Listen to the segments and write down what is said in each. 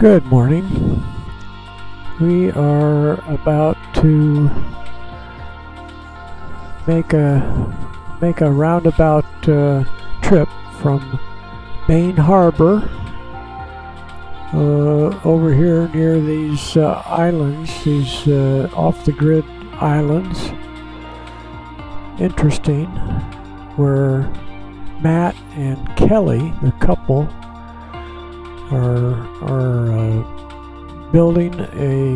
Good morning. We are about to make a roundabout trip from Baine Harbor over here near these islands, these off-the-grid islands. Interesting, where Matt and Kelly, the couple, are building a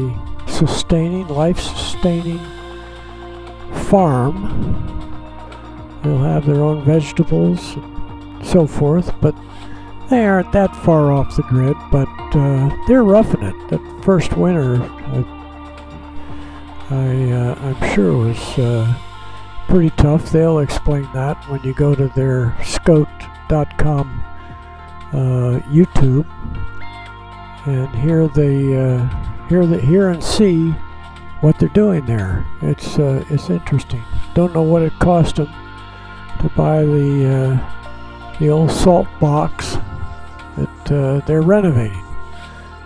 life-sustaining farm. They'll have their own vegetables and so forth, but they aren't that far off the grid, but they're roughing it. That first winter, I'm sure was pretty tough. They'll explain that when you go to their scout.com YouTube and hear and see what they're doing there. It's interesting. Don't know what it cost them to buy the old salt box that they're renovating,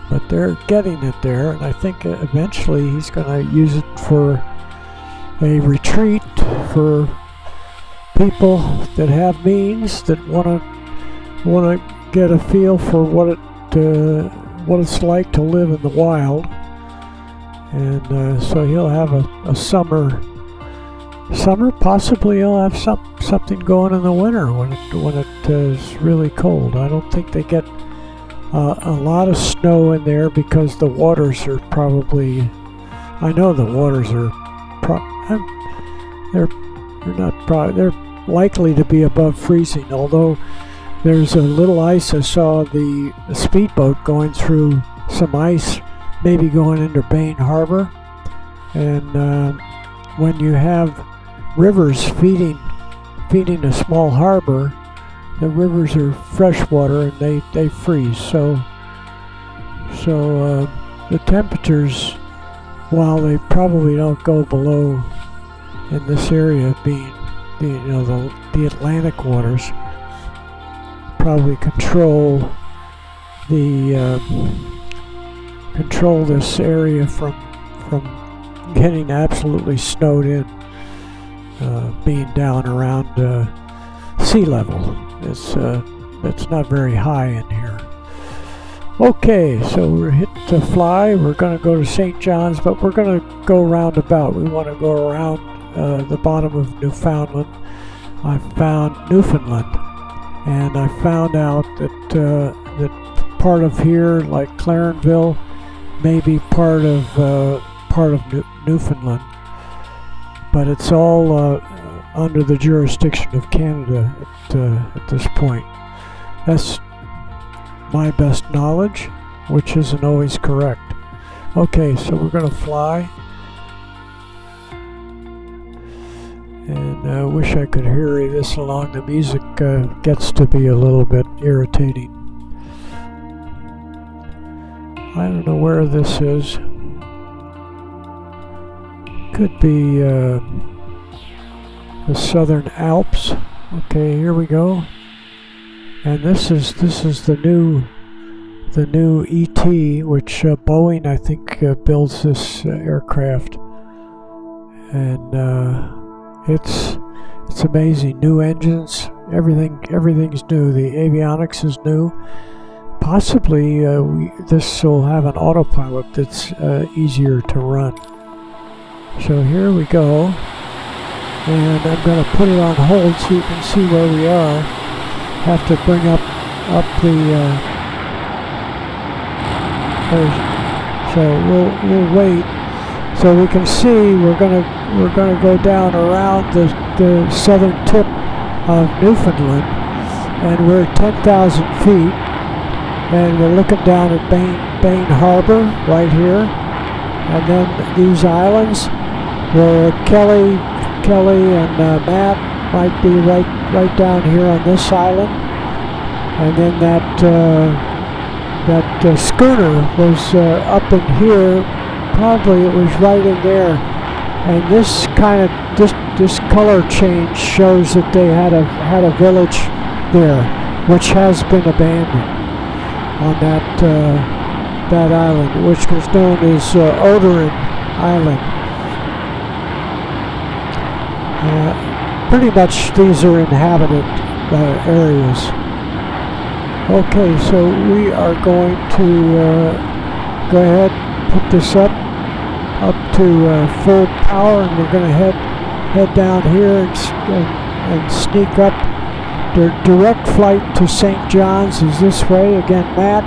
but they're getting it there, and I think eventually he's going to use it for a retreat for people that have means, that want to get a feel for what it's like to live in the wild. And so he'll have a summer. Possibly he'll have something going in the winter when it is really cold. I don't think they get a lot of snow in there because the waters are probably. I know the waters are. They're likely to be above freezing. Although there's a little ice. I saw the speedboat going through some ice, maybe going into Baine Harbor. And when you have rivers feeding a small harbor, the rivers are freshwater and they freeze. So the temperatures, while they probably don't go below in this area, being the Atlantic waters, probably control this area from getting absolutely snowed in, being down around sea level. It's not very high in here. Okay, so we're hit to fly. We're going to go to St. John's, but we're going to go roundabout. We want to go around the bottom of Newfoundland. I found Newfoundland, and I found out that part of here, like Clarenville, may be part of Newfoundland, but it's all under the jurisdiction of Canada at this point. That's my best knowledge, which isn't always correct. Okay, so we're going to fly, and I wish I could hurry this along. The music gets to be a little bit irritating. I don't know where this is. Could be the Southern Alps. Okay, here we go. And this is the new ET, which Boeing, I think, builds this aircraft, and it's amazing. New engines, everything's new. The avionics is new. Possibly this will have an autopilot that's easier to run. So here we go, and I'm going to put it on hold so you can see where we are. Have to bring up the. So we'll wait so we can see. We're gonna go down around the southern tip of Newfoundland, and we're at 10,000 feet. And we're looking down at Baine Harbor right here, and then these islands where Kelly and Matt might be right down here on this island, and then that schooner was up in here. Probably it was right in there, and this this color change shows that they had a village there, which has been abandoned on that that island, which was known as Odorin Island. Pretty much these are inhabited areas. Okay, so we are going to go ahead and put this up to full power, and we're going to head down here and sneak up. The direct flight to St. John's is this way. Again, Matt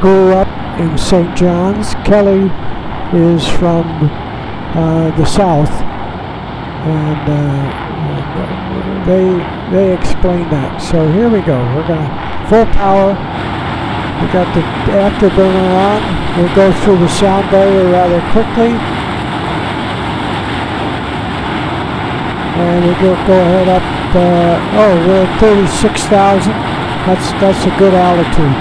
grew up in St. John's. Kelly is from the south, and they explain that. So here we go. We're going to full power. We got the afterburner on. We'll go through the sound barrier rather quickly. And we'll go ahead up. We're at 36,000. That's a good altitude.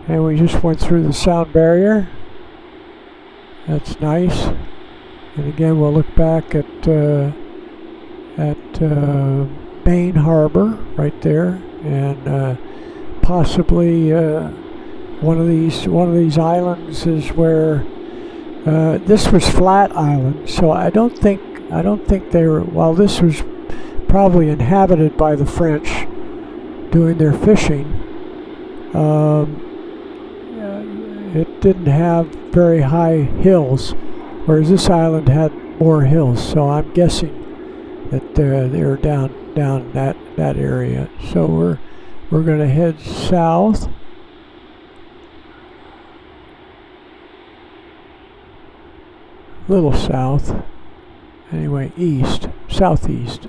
And we just went through the sound barrier. That's nice. And again, we'll look back at Baine Harbor right there, and possibly one of these islands is where this was Flat Island. So I don't think they were. While this was probably inhabited by the French doing their fishing, it didn't have very high hills, whereas this island had more hills. So I'm guessing that they're down that area. So we're going to head south. Little south. Anyway, southeast.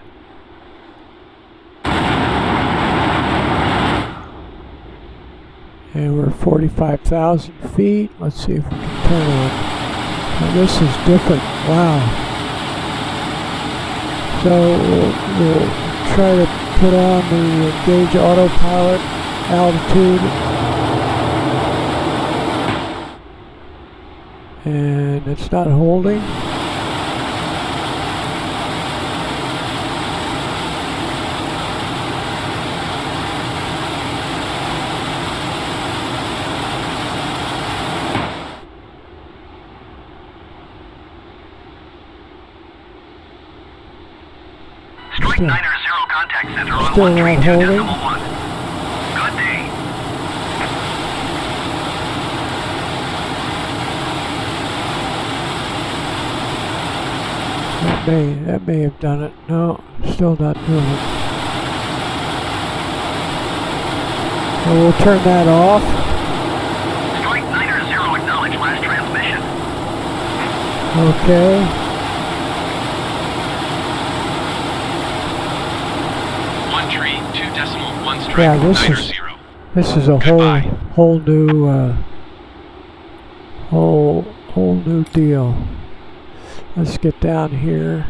And we're 45,000 feet. Let's see if we can turn on. Now this is different. Wow. So we'll try to put on the Engage Autopilot altitude. And it's not holding. Strike 9 or 0 contact center on Still not 132.1. holding. Good day. That may have done it. No, still not doing it. So we'll turn that off. Strike 9 or 0 acknowledge last transmission. Okay. 1 tree, 2.1 strike, Yeah, 9 or 0. this is a Goodbye. whole new deal. Let's get down here.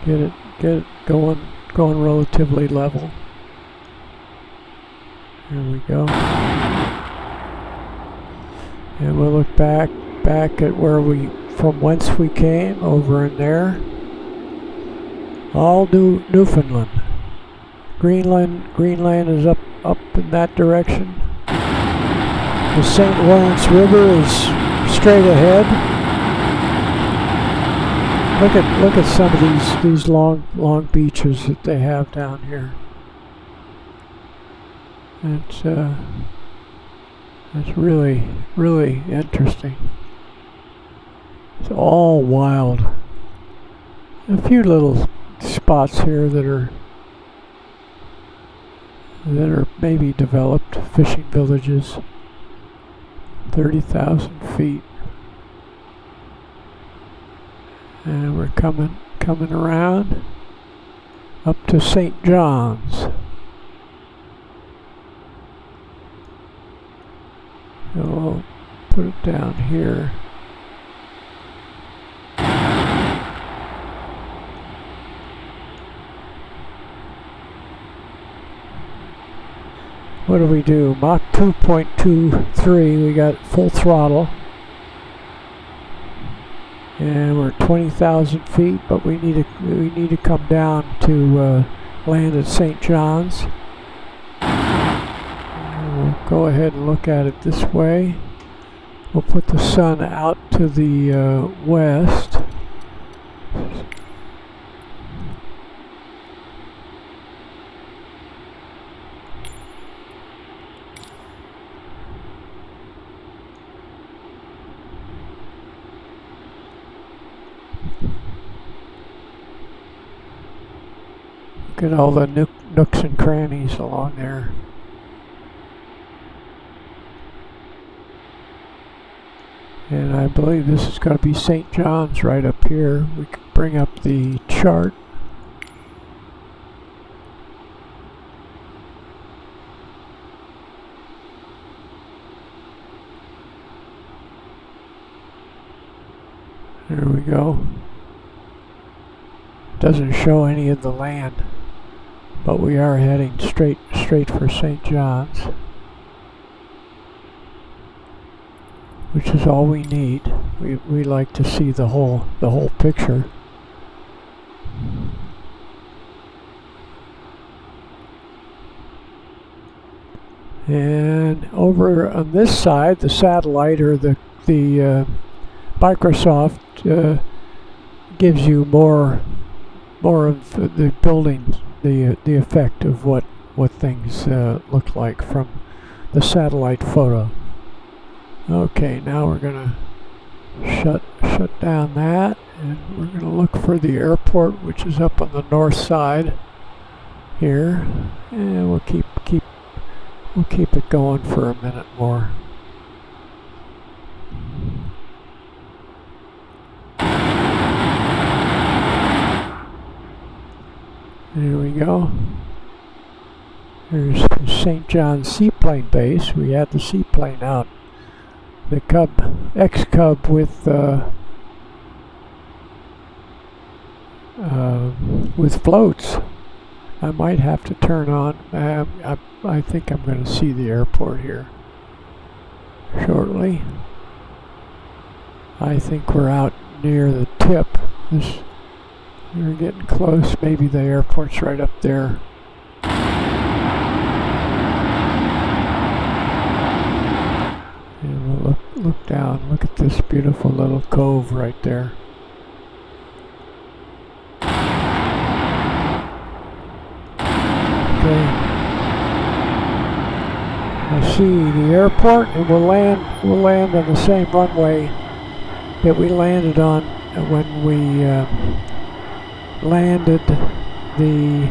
Get it going relatively level. Here we go. And we'll look back at from whence we came, over in there. All Newfoundland. Greenland is up in that direction. The St. Lawrence River is straight ahead. Look at some of these long beaches that they have down here. It's really interesting. It's all wild. A few little spots here that are maybe developed fishing villages. 30,000 feet. And we're coming around up to St. John's. So we'll put it down here. What do we do? Mach 2.23, we got full throttle. and we're at 20,000 feet, but we need to come down to land at St. John's. And we'll go ahead and look at it this way. We'll put the sun out to the west. Look at all the nooks and crannies along there. And I believe this is going to be St. John's right up here. We can bring up the chart. There we go. Doesn't show any of the land, but we are heading straight for St. John's, which is all we need. We like to see the whole picture. And over on this side, the satellite or the Microsoft gives you more of the building, the effect of what things look like from the satellite photo. Okay, now we're gonna shut down that, and we're gonna look for the airport, which is up on the north side here, and we'll keep it going for a minute more. There we go. There's St. John's Seaplane Base. We had the seaplane out. The X-Cub with floats. I might have to turn on. I think I'm going to see the airport here shortly. I think we're out near the tip. We're getting close. Maybe the airport's right up there. And we'll look down. Look at this beautiful little cove right there. Okay. I see the airport, and we'll land on the same runway that we landed on when we landed the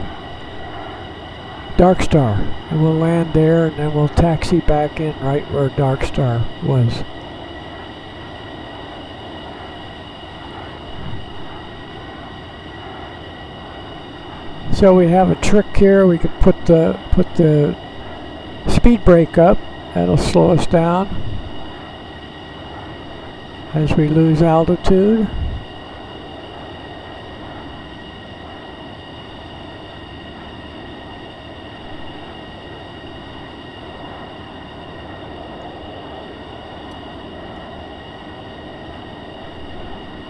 Dark Star, and we'll land there, and then we'll taxi back in right where Dark Star was. So we have a trick here. We could put the speed brake up. That'll slow us down as we lose altitude.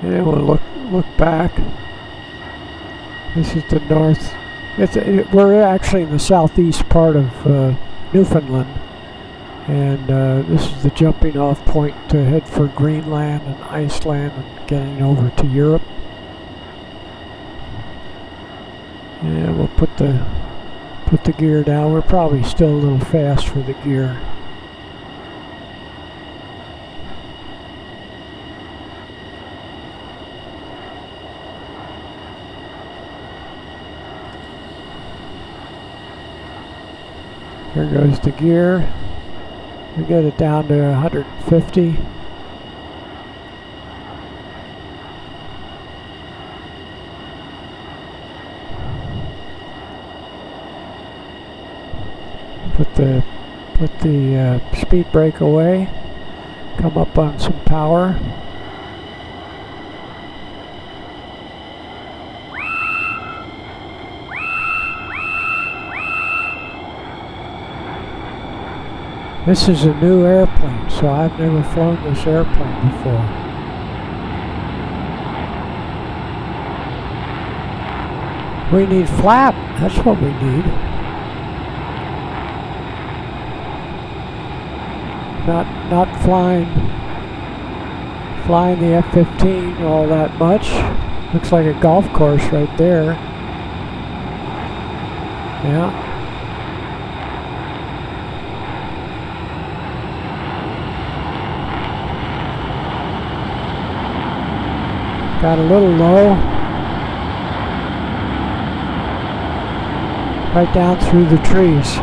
And we'll look back. This is the north. We're actually in the southeast part of Newfoundland, and this is the jumping off point to head for Greenland and Iceland and getting over to Europe. And we'll put the gear down. We're probably still a little fast for the gear. Here goes the gear. We get it down to 150. Put the speed brake away. Come up on some power. This is a new airplane, so I've never flown this airplane before. We need flap. That's what we need. Not flying the F-15 all that much. Looks like a golf course right there. Yeah. Got a little low. Right down through the trees.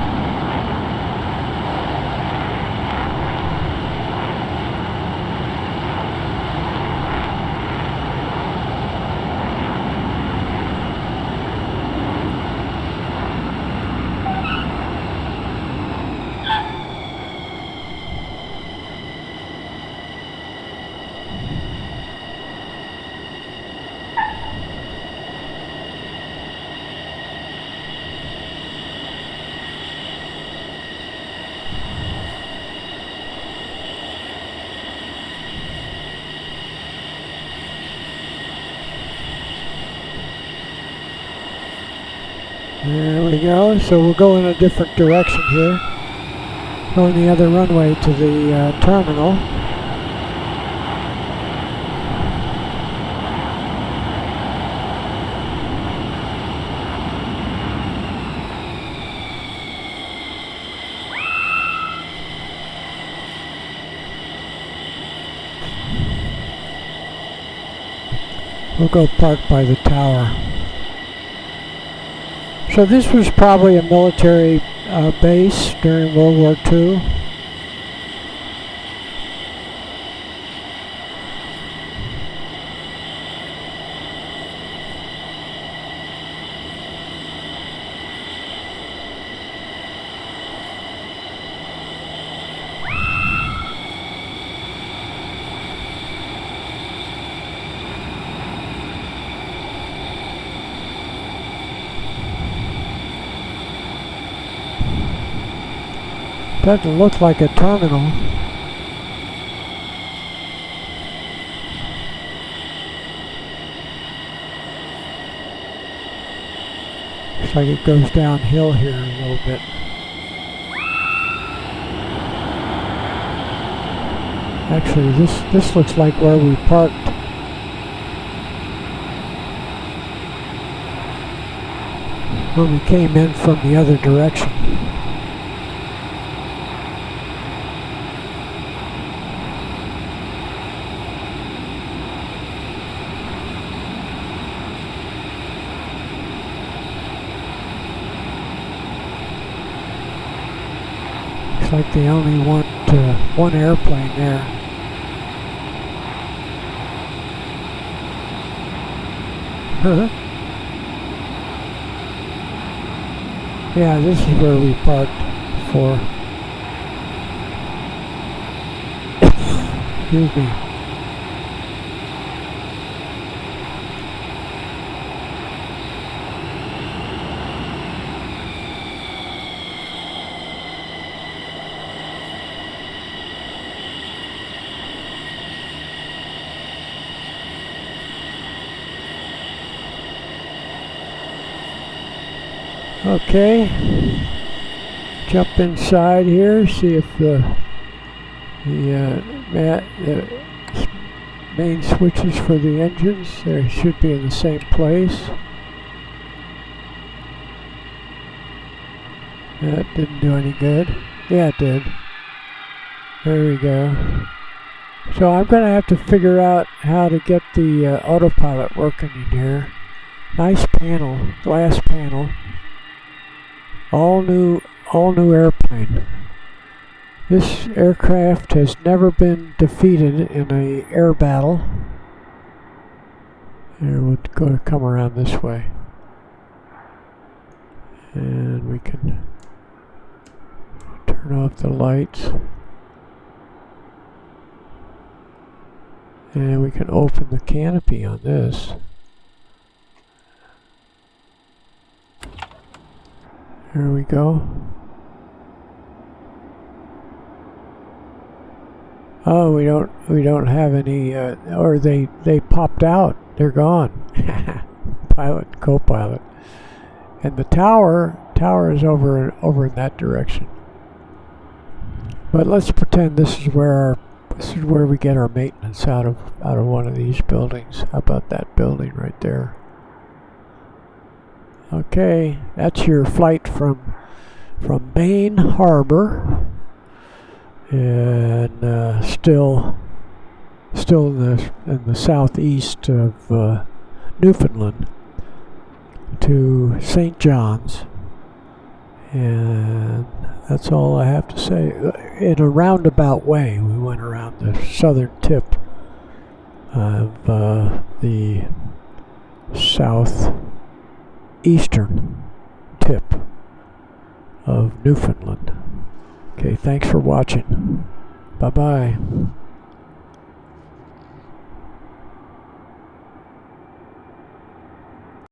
There we go. So we'll go in a different direction here. Going the other runway to the terminal. We'll go park by the tower. So this was probably a military base during World War II. Doesn't look like a terminal. Looks like it goes downhill here a little bit. Actually, this looks like where we parked. When we came in from the other direction. Looks like they only want one airplane there. Huh? Yeah, this is where we parked for. Excuse me. Okay, jump inside here, see if the main switches for the engines, they should be in the same place. That didn't do any good. Yeah, it did. There we go. So I'm going to have to figure out how to get the autopilot working in here. Nice panel, glass panel. All new airplane. This aircraft has never been defeated in an air battle. Here, we'll come around this way. And we can turn off the lights. And we can open the canopy on this. There we go. Oh, we don't have any, or they popped out. They're gone. pilot and co-pilot. And the tower is over in that direction. But let's pretend this is where we get our maintenance out of one of these buildings. How about that building right there? Okay, that's your flight from Baine Harbor, and still in the southeast of Newfoundland to St. John's, and that's all I have to say. In a roundabout way, we went around the southern tip of the southeastern tip of Newfoundland. Okay, thanks for watching. Bye-bye.